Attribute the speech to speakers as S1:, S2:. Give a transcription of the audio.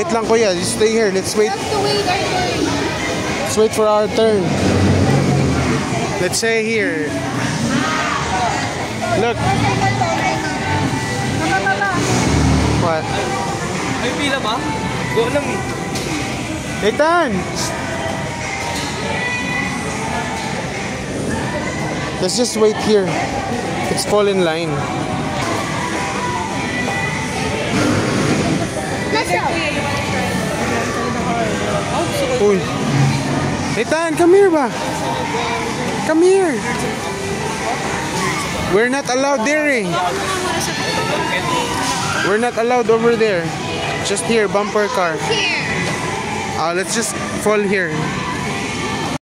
S1: Wait lang kuya, just stay here. Let's wait.
S2: We have to wait our turn.
S1: Let's wait for our turn. Let's say here. Look. What?
S3: Ay, pila ba? Go lang eh.
S1: Ethan! Let's just wait here. Let's fall in line.
S2: Let's go.
S1: Uy. Ethan, come here ba? Come here. We're not allowed there eh. We're not allowed over there. Just here, bumper car.
S2: Here.
S1: Let's just fall here.